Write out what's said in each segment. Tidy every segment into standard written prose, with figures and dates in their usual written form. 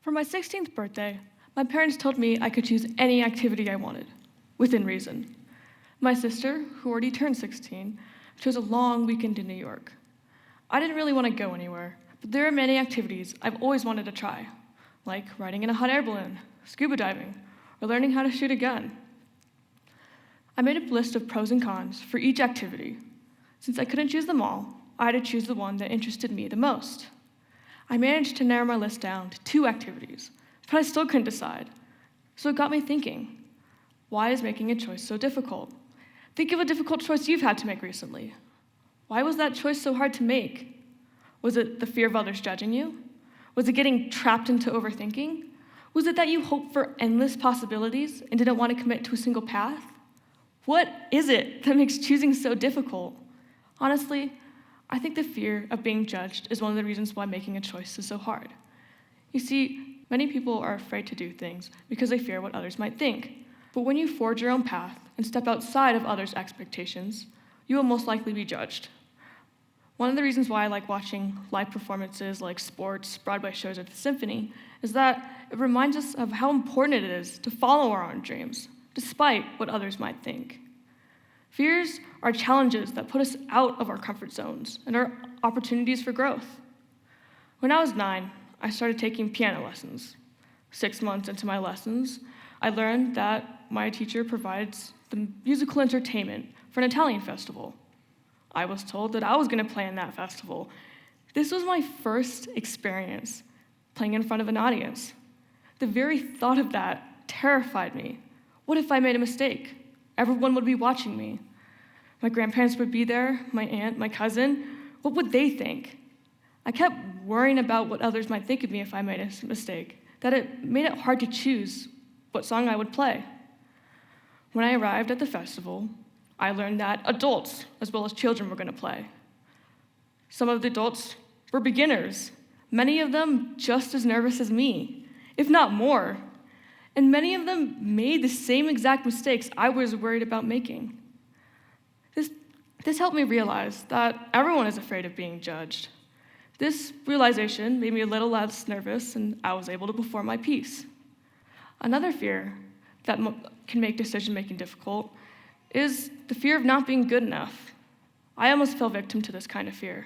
For my 16th birthday, my parents told me I could choose any activity I wanted, within reason. My sister, who already turned 16, chose a long weekend in New York. I didn't really want to go anywhere, but there are many activities I've always wanted to try, like riding in a hot air balloon, scuba diving, or learning how to shoot a gun. I made a list of pros and cons for each activity. Since I couldn't choose them all, I had to choose the one that interested me the most. I managed to narrow my list down to 2 activities, but I still couldn't decide. So it got me thinking, why is making a choice so difficult? Think of a difficult choice you've had to make recently. Why was that choice so hard to make? Was it the fear of others judging you? Was it getting trapped into overthinking? Was it that you hoped for endless possibilities and didn't want to commit to a single path? What is it that makes choosing so difficult? Honestly, I think the fear of being judged is one of the reasons why making a choice is so hard. You see, many people are afraid to do things because they fear what others might think. But when you forge your own path and step outside of others' expectations, you will most likely be judged. One of the reasons why I like watching live performances like sports, Broadway shows, or the symphony is that it reminds us of how important it is to follow our own dreams, despite what others might think. Fears are challenges that put us out of our comfort zones and are opportunities for growth. When I was 9, I started taking piano lessons. 6 months into my lessons, I learned that my teacher provides the musical entertainment for an Italian festival. I was told that I was going to play in that festival. This was my first experience playing in front of an audience. The very thought of that terrified me. What if I made a mistake? Everyone would be watching me. My grandparents would be there, my aunt, my cousin. What would they think? I kept worrying about what others might think of me if I made a mistake, that it made it hard to choose what song I would play. When I arrived at the festival, I learned that adults as well as children were going to play. Some of the adults were beginners, many of them just as nervous as me, if not more. And many of them made the same exact mistakes I was worried about making. This helped me realize that everyone is afraid of being judged. This realization made me a little less nervous, and I was able to perform my piece. Another fear that can make decision-making difficult is the fear of not being good enough. I almost fell victim to this kind of fear,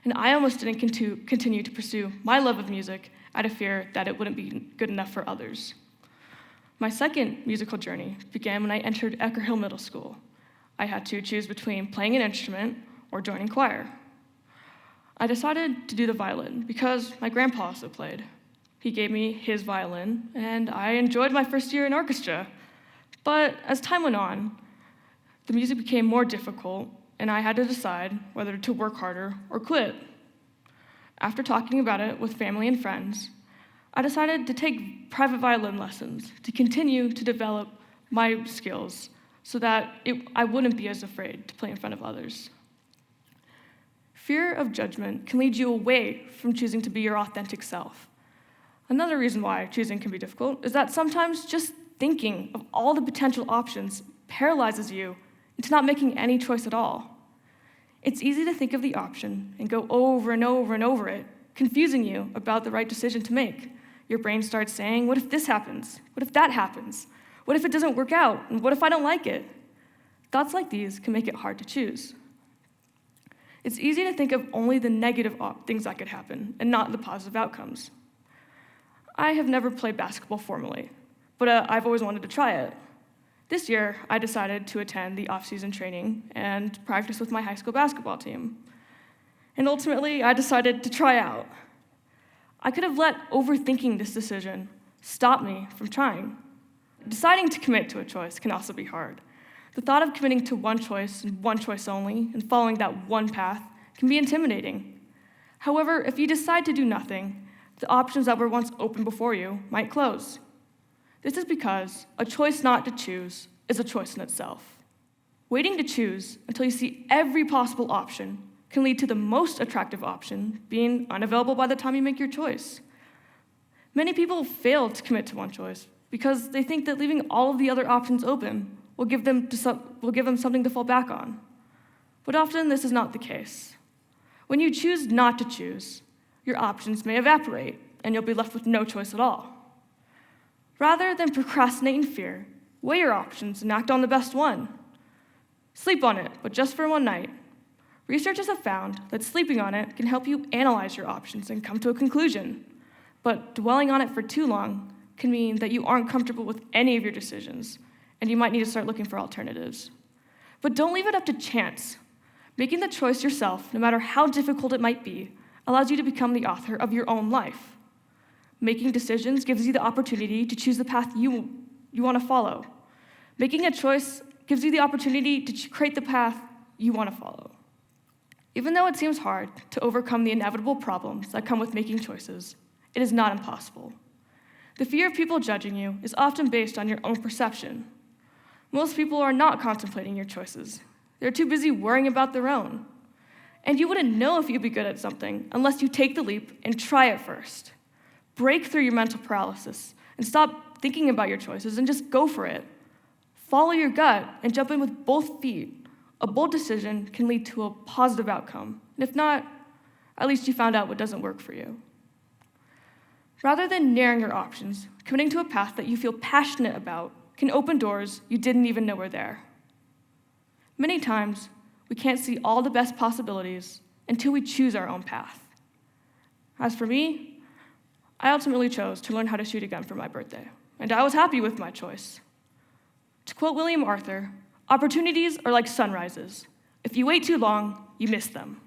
and I almost didn't continue to pursue my love of music out of fear that it wouldn't be good enough for others. My second musical journey began when I entered Ecker Hill Middle School. I had to choose between playing an instrument or joining choir. I decided to do the violin because my grandpa also played. He gave me his violin, and I enjoyed my first year in orchestra. But as time went on, the music became more difficult, and I had to decide whether to work harder or quit. After talking about it with family and friends, I decided to take private violin lessons to continue to develop my skills so that I wouldn't be as afraid to play in front of others. Fear of judgment can lead you away from choosing to be your authentic self. Another reason why choosing can be difficult is that sometimes just thinking of all the potential options paralyzes you into not making any choice at all. It's easy to think of the option and go over and over and over it, confusing you about the right decision to make. Your brain starts saying, what if this happens? What if that happens? What if it doesn't work out? And what if I don't like it? Thoughts like these can make it hard to choose. It's easy to think of only the negative things that could happen and not the positive outcomes. I have never played basketball formally, but I've always wanted to try it. This year, I decided to attend the off-season training and practice with my high school basketball team. And ultimately, I decided to try out. I could have let overthinking this decision stop me from trying. Deciding to commit to a choice can also be hard. The thought of committing to one choice and one choice only and following that one path can be intimidating. However, if you decide to do nothing, the options that were once open before you might close. This is because a choice not to choose is a choice in itself. Waiting to choose until you see every possible option can lead to the most attractive option being unavailable by the time you make your choice. Many people fail to commit to one choice because they think that leaving all of the other options open will give them something to fall back on. But often this is not the case. When you choose not to choose, your options may evaporate, and you'll be left with no choice at all. Rather than procrastinate in fear, weigh your options and act on the best one. Sleep on it, but just for one night. Researchers have found that sleeping on it can help you analyze your options and come to a conclusion. But dwelling on it for too long can mean that you aren't comfortable with any of your decisions, and you might need to start looking for alternatives. But don't leave it up to chance. Making the choice yourself, no matter how difficult it might be, allows you to become the author of your own life. Making decisions gives you the opportunity to choose the path you want to follow. Making a choice gives you the opportunity to create the path you want to follow. Even though it seems hard to overcome the inevitable problems that come with making choices, it is not impossible. The fear of people judging you is often based on your own perception. Most people are not contemplating your choices. They're too busy worrying about their own. And you wouldn't know if you'd be good at something unless you take the leap and try it first. Break through your mental paralysis and stop thinking about your choices and just go for it. Follow your gut and jump in with both feet. A bold decision can lead to a positive outcome. And if not, at least you found out what doesn't work for you. Rather than narrowing your options, committing to a path that you feel passionate about can open doors you didn't even know were there. Many times, we can't see all the best possibilities until we choose our own path. As for me, I ultimately chose to learn how to shoot a gun for my birthday, and I was happy with my choice. To quote William Arthur, opportunities are like sunrises. If you wait too long, you miss them.